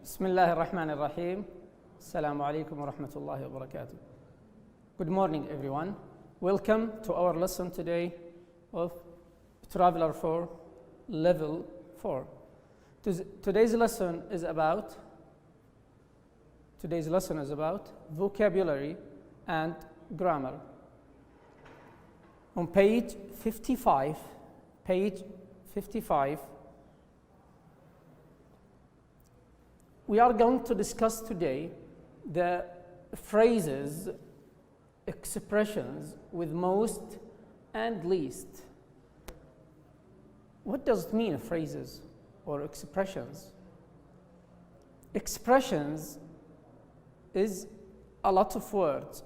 بسم الله الرحمن الرحيم. السلام عليكم ورحمة الله وبركاته. Good morning everyone. Welcome to our lesson today of Traveler 4 Level 4. Today's lesson is about vocabulary and grammar. On page 55, we are going to discuss today the phrases, expressions with most and least. What does it mean, phrases or expressions? Expressions is a lot of words,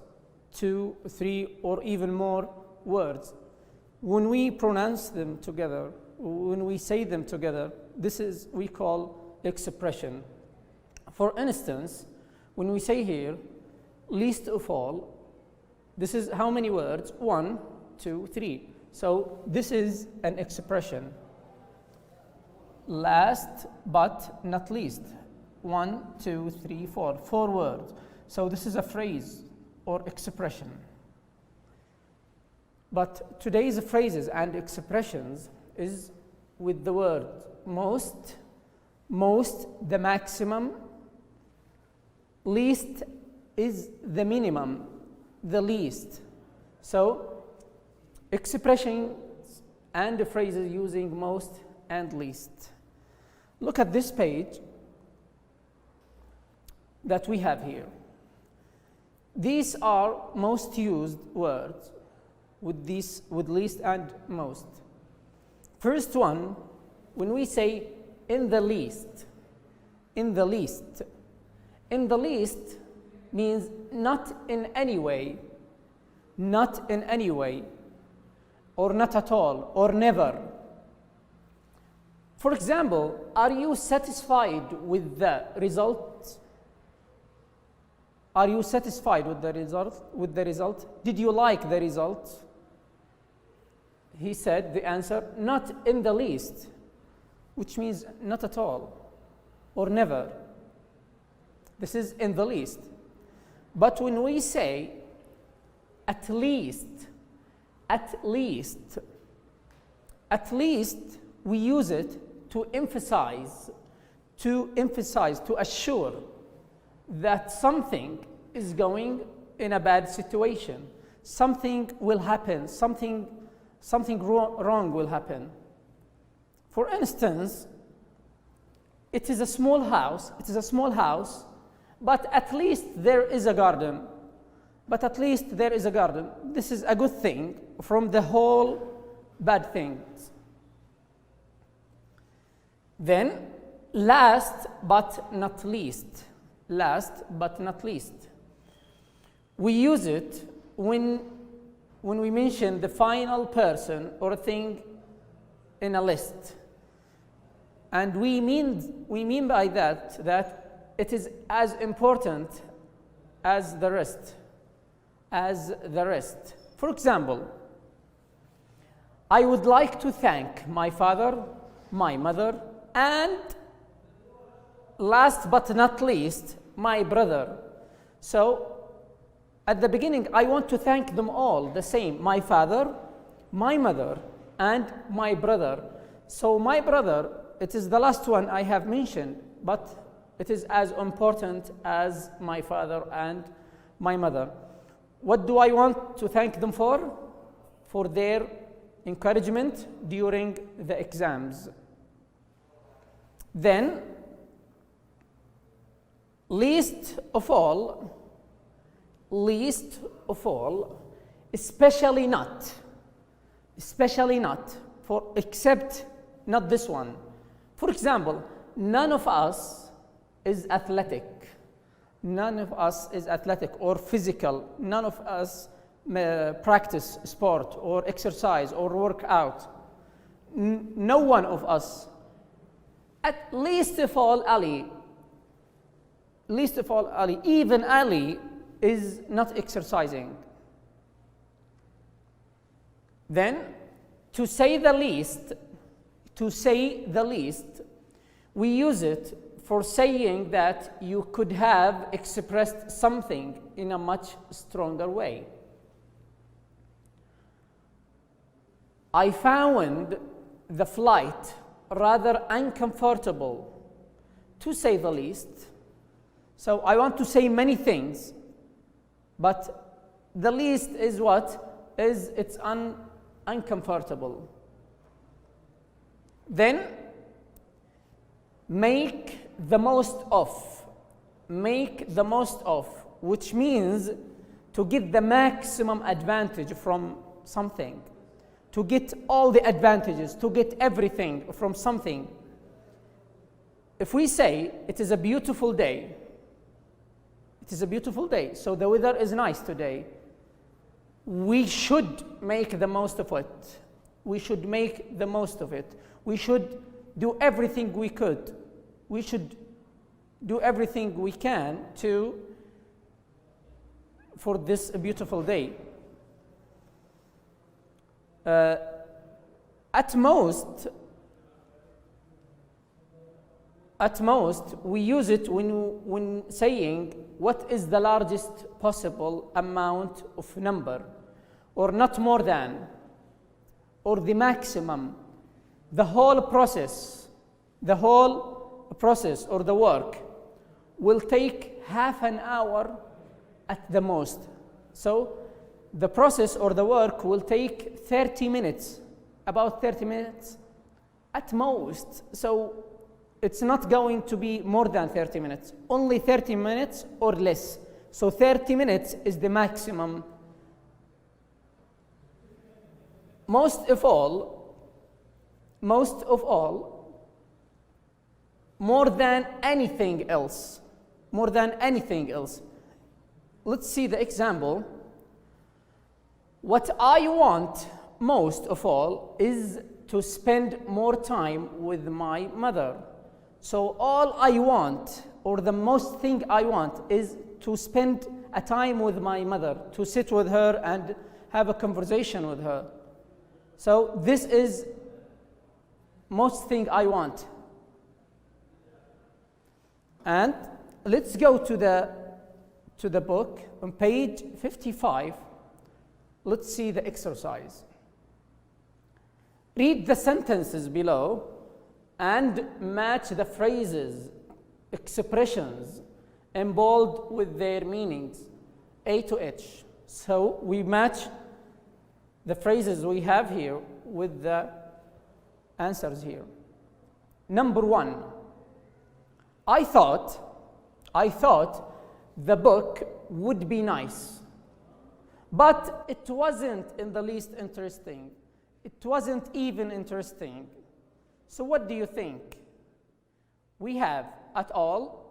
2, 3, or even more words. When we pronounce them together, when we say them together, we call expression. For instance, when we say here, least of all, this is how many words? 1, 2, 3. So this is an expression. Last but not least. 1, 2, 3, 4. 4 words. So this is a phrase or expression. But today's phrases and expressions is with the word most, the maximum, least is the minimum, the least. So expressions and phrases using most and least. Look at this page that we have here. These are most used words with least and most. First one, when we say in the least, means not in any way, or not at all, or never. For example, are you satisfied with the result? Are you satisfied with the result? Did you like the result? He said the answer, not in the least, which means not at all, or never. This is in the least. But when we say at least, we use it to emphasize, to assure that something is going in a bad situation. Something will happen, something wrong will happen. For instance, it is a small house, but at least there is a garden. This is a good thing from the whole bad things. Then, last but not least. We use it when we mention the final person or thing in a list. And we mean by that it is as important as the rest. For example, I would like to thank my father, my mother, and last but not least, my brother. So at the beginning, I want to thank them all the same, my father, my mother, and my brother. So my brother, it is the last one I have mentioned, but it is as important as my father and my mother. What do I want to thank them for? For their encouragement during the exams. Then, least of all, especially not, for except not this one. For example, none of us is athletic or physical. None of us practice sport or exercise or work out. No one of us. At least of all, Ali. Even Ali is not exercising. Then, to say the least, we use it for saying that you could have expressed something in a much stronger way. I found the flight rather uncomfortable, to say the least. So I want to say many things, but the least is what? It's uncomfortable. Then, make the most of. Make the most of, which means to get the maximum advantage from something, to get all the advantages, to get everything from something. If we say it is a beautiful day, it is a beautiful day, so the weather is nice today, we should make the most of it. We should make the most of it. We should do everything we could. We should do everything we can for this beautiful day. At most, we use it when saying what is the largest possible amount of number, or not more than, or the maximum. The whole process or the work will take half an hour at the most. So the process or the work will take 30 minutes, about 30 minutes at most. So it's not going to be more than 30 minutes, only 30 minutes or less. So 30 minutes is the maximum. Most of all, more than anything else. Let's see the example. What I want most of all is to spend more time with my mother. So all I want, or the most thing I want, is to spend a time with my mother, to sit with her and have a conversation with her. So this is most thing I want. And let's go to the book on page 55. Let's see the exercise. Read the sentences below and match the phrases, expressions in bold with their meanings, A to H. So we match the phrases we have here with the answers here. Number 1, I thought the book would be nice, but it wasn't in the least interesting. It wasn't even interesting. So what do you think? We have at all,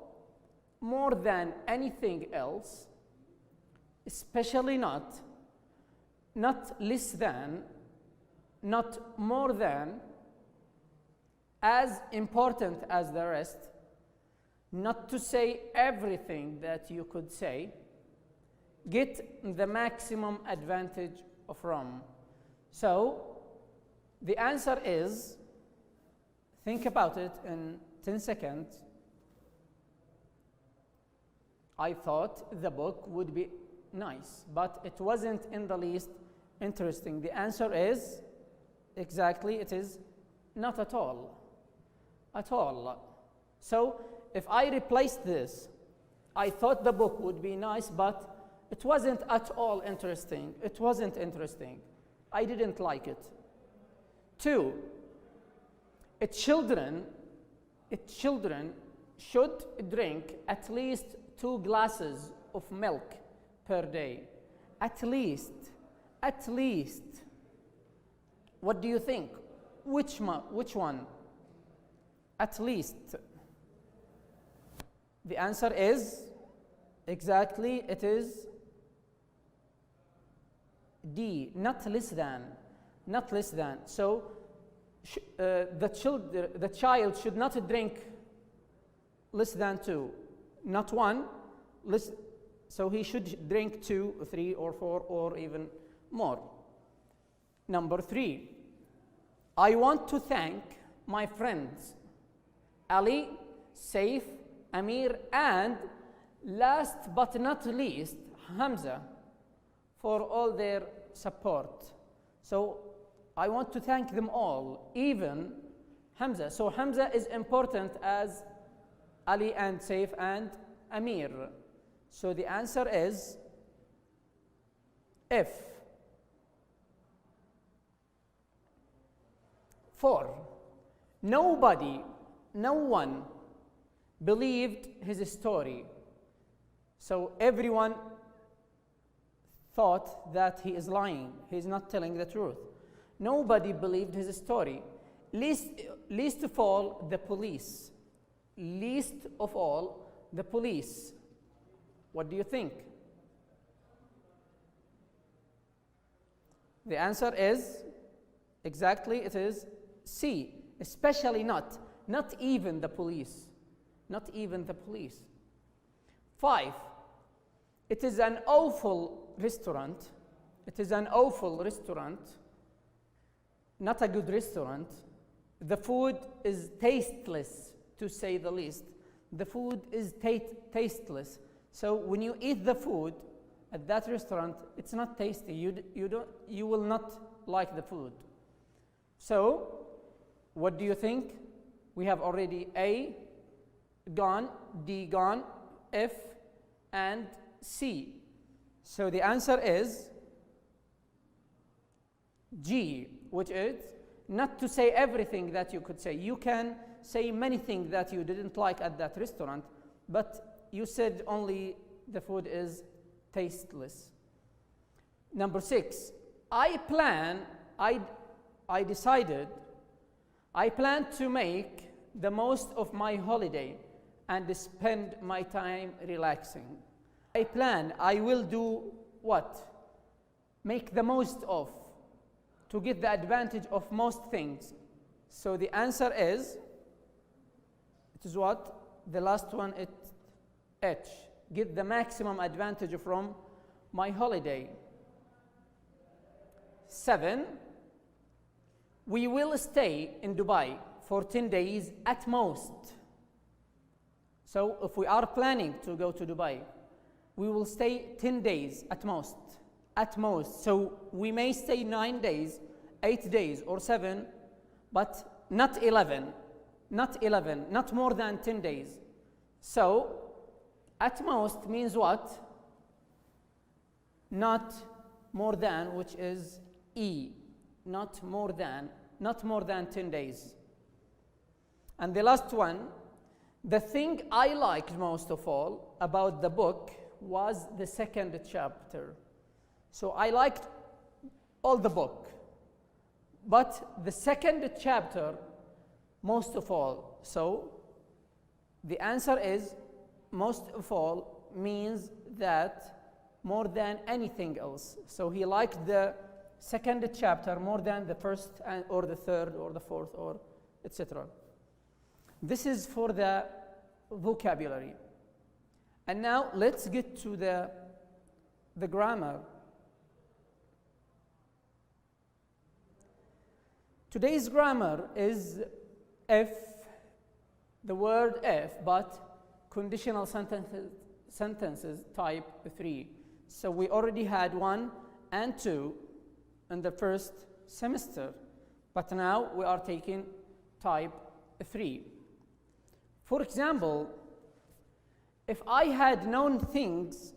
more than anything else, especially not less than, not more than, as important as the rest, not to say everything that you could say, get the maximum advantage from. So the answer is, think about it in 10 seconds. I thought the book would be nice, but it wasn't in the least interesting. The answer is, exactly, it is not at all. At all. So if I replace this, I thought the book would be nice, but it wasn't at all interesting. It wasn't interesting. I didn't like it. 2, children should drink at least 2 glasses of milk per day. At least. What do you think? Which one? At least. The answer is, exactly, it is D, not less than. Not less than. So the child should not drink less than 2, not 1. So he should drink 2, 3, or 4, or even more. Number 3, I want to thank my friends Ali, Saif, Amir, and last but not least, Hamza, for all their support. So I want to thank them all, even Hamza. So Hamza is important as Ali and Saif and Amir. So the answer is F. 4. Nobody, no one believed his story. So everyone thought that he is lying. He's not telling the truth. Nobody believed his story. Least of all, the police. Least of all, the police. What do you think? The answer is, exactly, it is C. Especially not even the police. Not even the police. 5. It is an awful restaurant. It is an awful restaurant. Not a good restaurant. The food is tasteless, to say the least. The food is tasteless. So when you eat the food at that restaurant, it's not tasty. You will not like the food. So what do you think? We have already A gone, D gone, F, and C. So the answer is G, which is not to say everything that you could say. You can say many things that you didn't like at that restaurant, but you said only the food is tasteless. Number 6, I plan to make the most of my holiday and spend my time relaxing. I will do what? Make the most of, to get the advantage of most things. So the answer is, it is what? The last one, it's H. Get the maximum advantage from my holiday. 7, we will stay in Dubai for 10 days at most. So if we are planning to go to Dubai, we will stay 10 days at most. At most. So we may stay 9 days, 8 days, or 7, but not 11. Not 11, not more than 10 days. So at most means what? Not more than, which is E. Not more than 10 days. And the last one, the thing I liked most of all about the book was the second chapter. So I liked all the book, but the second chapter most of all. So the answer is most of all means that more than anything else. So he liked the second chapter more than the first or the third or the fourth or etc. This is for the vocabulary. And now let's get to the grammar. Today's grammar is F, the word F, but conditional sentences type 3. So we already had 1 and 2 in the first semester, but now we are taking type 3. For example, if I had known things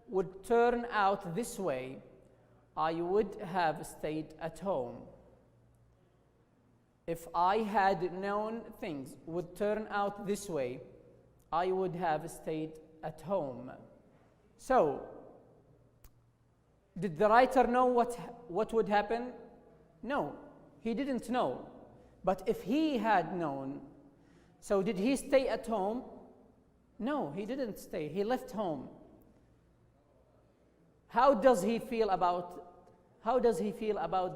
would turn out this way, I would have stayed at home. If I had known things would turn out this way, I would have stayed at home. So, did the writer know what would happen? No, he didn't know. But if he had known, so did he stay at home? No, he didn't stay. He left home. How does he feel about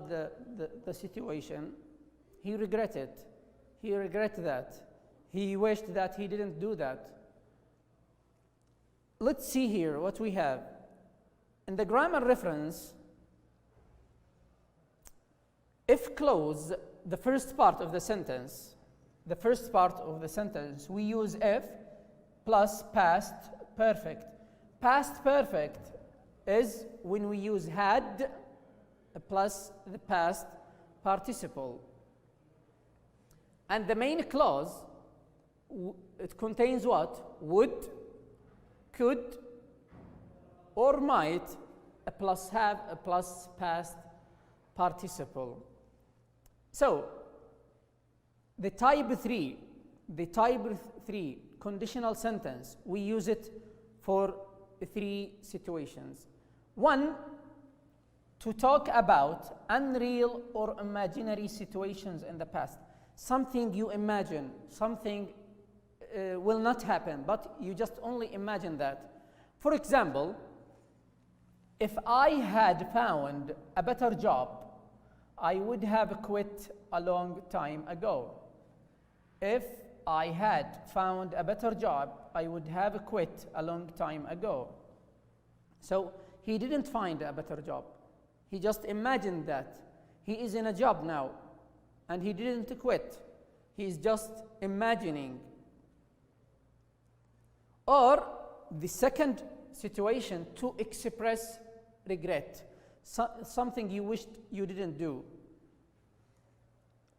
the situation? He regretted. He regretted that. He wished that he didn't do that. Let's see here what we have. In the grammar reference, if clause, the first part of the sentence, we use if plus past perfect. Past perfect is when we use had plus the past participle. And the main clause, it contains what? Would, could, or might, plus have, plus past participle. So, the type 3 conditional sentence, we use it for 3 situations. 1, to talk about unreal or imaginary situations in the past. Something you imagine, something will not happen, but you just only imagine that. For example, if I had found a better job, I would have quit a long time ago. If I had found a better job, I would have quit a long time ago. So he didn't find a better job. He just imagined that. He is in a job now, and he didn't quit. He's just imagining. Or the second situation, to express regret, something you wished you didn't do.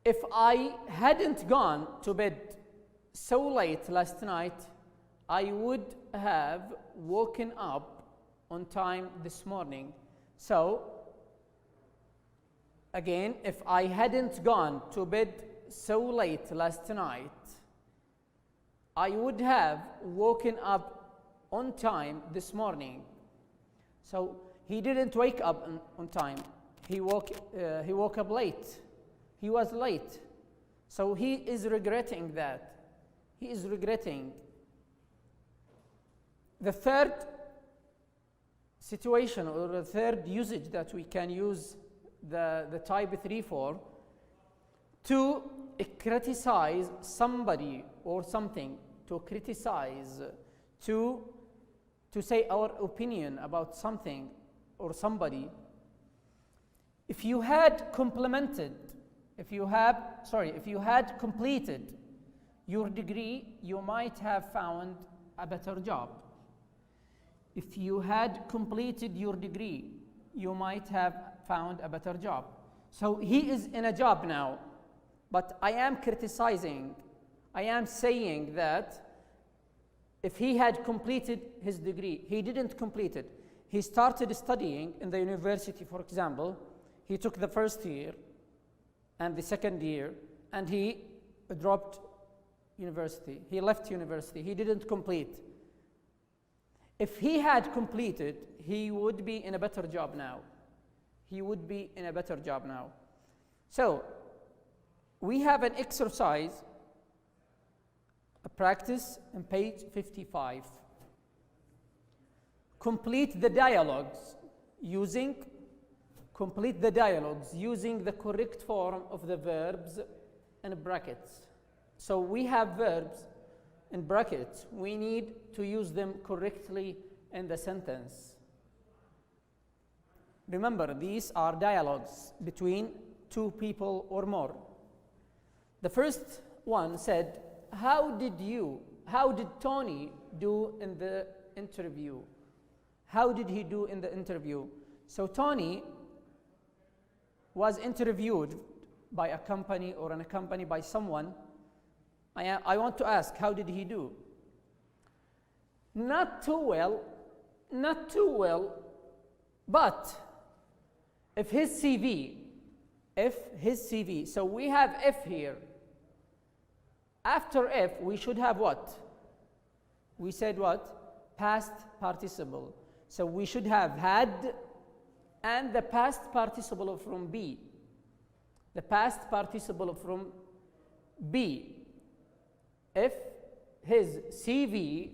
If I hadn't gone to bed so late last night, I would have woken up on time this morning. So, again, if I hadn't gone to bed so late last night, I would have woken up on time this morning. So he didn't wake up on time. He woke up late. He was late. So he is regretting that. He is regretting. The third situation or the third usage that we can use the type 3 for, to criticize somebody or something, to criticize, to say our opinion about something or somebody. If you had completed your degree, you might have found a better job. If you had completed your degree, you might have found a better job. So he is in a job now, but I am criticizing, I am saying that if he had completed his degree, he didn't complete it. He started studying in the university, for example. He took the first year and the second year, and he dropped university. He left university. He didn't complete. If he had completed, he would be in a better job now. He would be in a better job now. So, we have an exercise, a practice on page 55. Complete the dialogues using the correct form of the verbs in brackets. So we have verbs in brackets. We need to use them correctly in the sentence. Remember, these are dialogues between two people or more. The first one said, how did Tony do in the interview? How did he do in the interview? So Tony was interviewed by a company or in a company by someone. I want to ask, how did he do? Not too well, but if his CV, so we have if here. After if, we should have what? We said what? Past participle. So we should have had and the past participle from be. The past participle from be. If his CV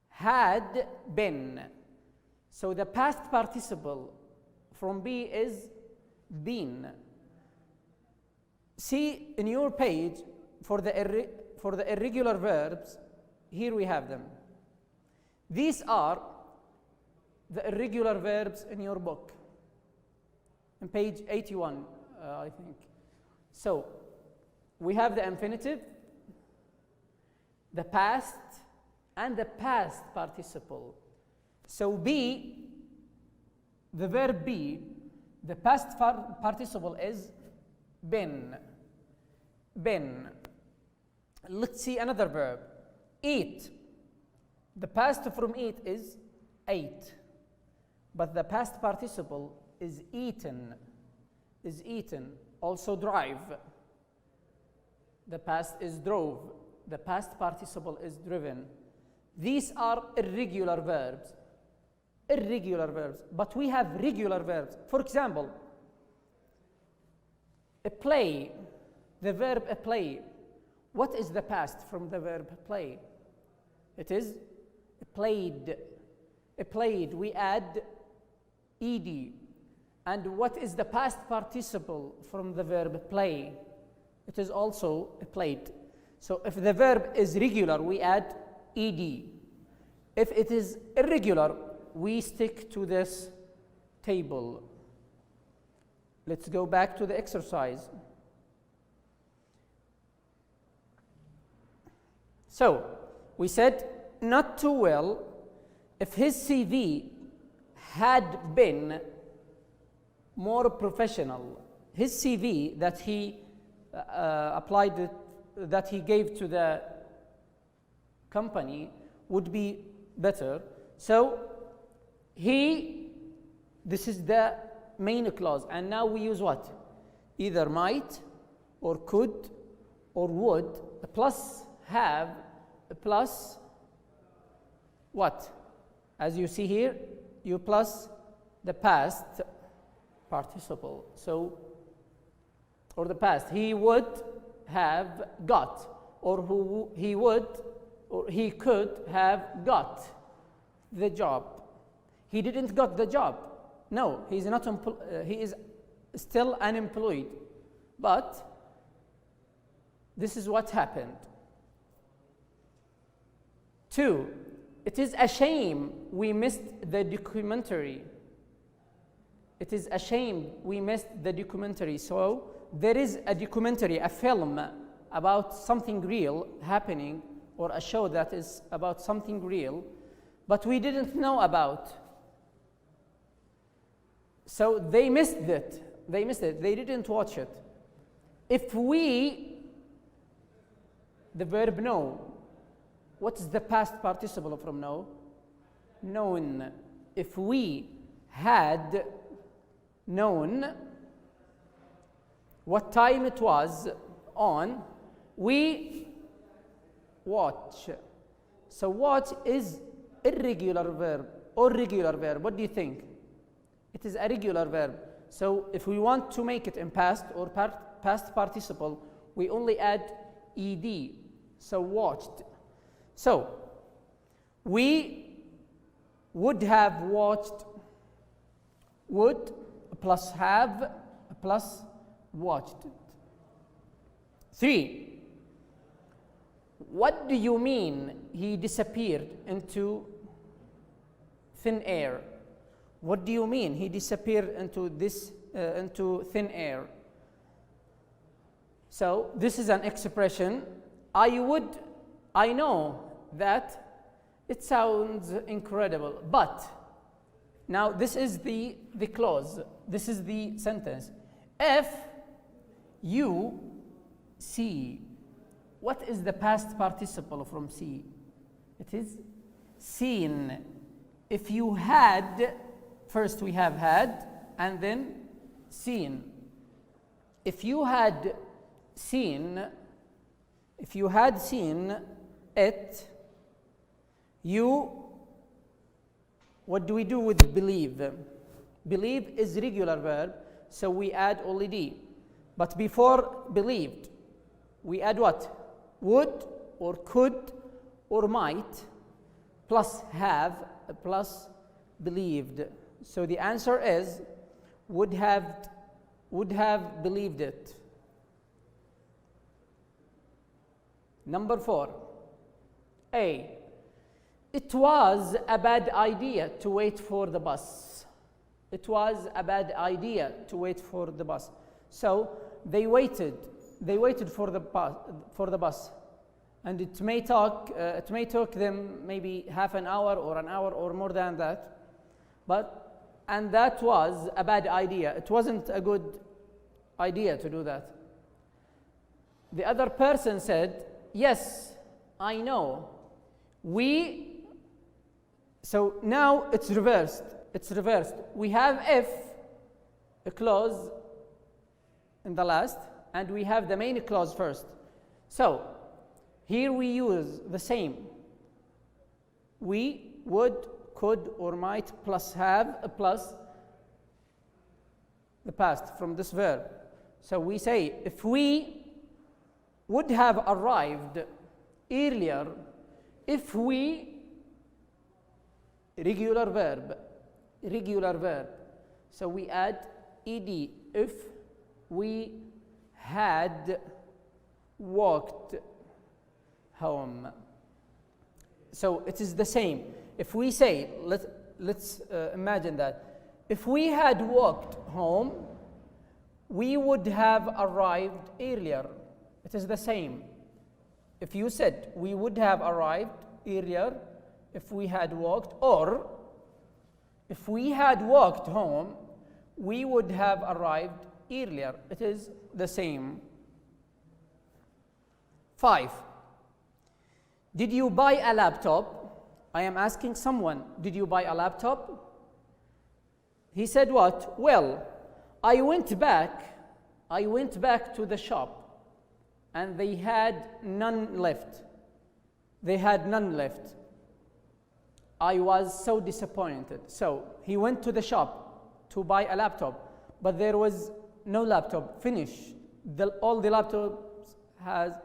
had been. So the past participle from be is been. See in your page for the irregular verbs, here we have them. These are the irregular verbs in your book. on page 81, I think. So we have the infinitive, the past, and the past participle. So be, the verb be, the past participle is been. Been. Let's see another verb. Eat. The past from eat is ate, but the past participle is eaten. Is eaten. Also drive. The past is drove. The past participle is driven. These are irregular verbs. Irregular verbs. But we have regular verbs. For example, a play. The verb play. What is the past from the verb play? It is played. Played. We add ed. And what is the past participle from the verb play? It is also played. So if the verb is regular, we add ed. If it is irregular, we stick to this table. Let's go back to the exercise. So we said not too well. If his CV had been more professional, his CV that he applied it, that he gave to the company would be better. So this is the main clause, and now we use what? Either might or could or would plus have plus what? As you see here, you plus the past participle. So, or the past, he would have got, or he would, or he could have got the job. He didn't got the job. No, he's not. He is still unemployed. But this is what happened. 2. It is a shame we missed the documentary. It is a shame we missed the documentary. So there is a documentary, a film about something real happening, or a show that is about something real, but we didn't know about. So they missed it. They missed it. They didn't watch it. If we, the verb know, what's the past participle from know? Known. If we had known what time it was on, we watch. So watch is irregular verb or regular verb. What do you think? It is a regular verb. So if we want to make it in past or past participle, we only add ed. So watched. So we would have watched, would plus have plus watched it. 3. What do you mean he disappeared into thin air? What do you mean he disappeared into thin air? So this is an expression. I know that it sounds incredible, but now this is the clause. This is the sentence. If you see, what is the past participle from see? It is seen. If you had, first we have had, and then seen. If you had seen it, what do we do with believe? Believe is regular verb, so we add only d. But before believed, we add what? Would or could or might plus have plus believed. So the answer is would have believed it. Number 4. A. It was a bad idea to wait for the bus. it was a bad idea to wait for the bus. So they waited for the bus, and it may take them maybe half an hour or more than that, and that was a bad idea. It wasn't a good idea to do that. The other person said, yes, I know. So now it's reversed. We have if, a clause in the last, and we have the main clause first. So here we use the same. We, would, could, or might, plus have, plus the past from this verb. So we say, if we would have arrived earlier, if we, regular verb. So we add ed, if we had walked home. So it is the same. If we say, let's imagine that, if we had walked home, we would have arrived earlier. It is the same. If you said we would have arrived earlier if we had walked, or if we had walked home, we would have arrived earlier. It is the same. 5. Did you buy a laptop? I am asking someone, did you buy a laptop? He said what? Well, I went back to the shop, and they had none left. I was so disappointed. So he went to the shop to buy a laptop, but there was no laptop. Finished. All the laptops have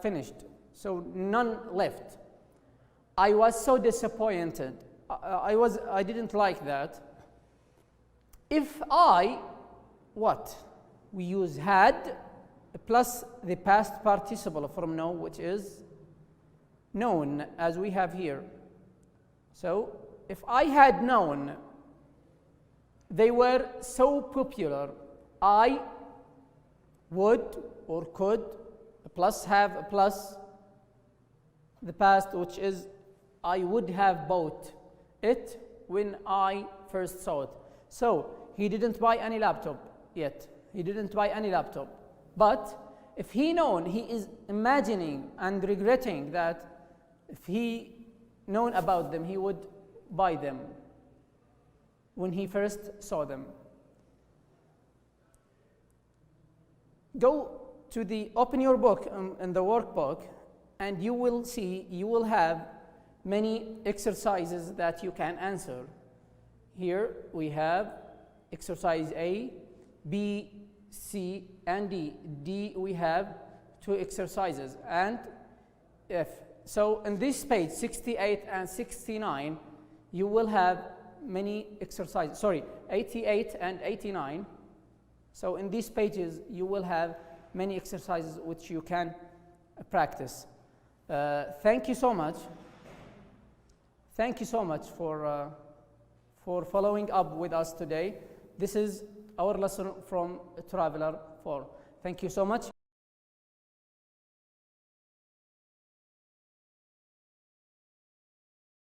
finished. So none left. I was so disappointed. I didn't like that. If I, what? We use had plus the past participle from know, which is known, as we have here. So if I had known they were so popular, I would or could plus have plus the past, which is I would have bought it when I first saw it. So he didn't buy any laptop yet. But if he known, he is imagining and regretting that if he known about them, he would buy them when he first saw them. Open your book in the workbook, and you will have many exercises that you can answer. Here we have exercise A, B, C, and D. D, we have 2 exercises, and F. So in this page 68 and 69, you will have many exercises. Sorry, 88 and 89. So in these pages, you will have many exercises which you can practice. Thank you so much. Thank you so much for following up with us today. This is our lesson from Traveler 4. Thank you so much.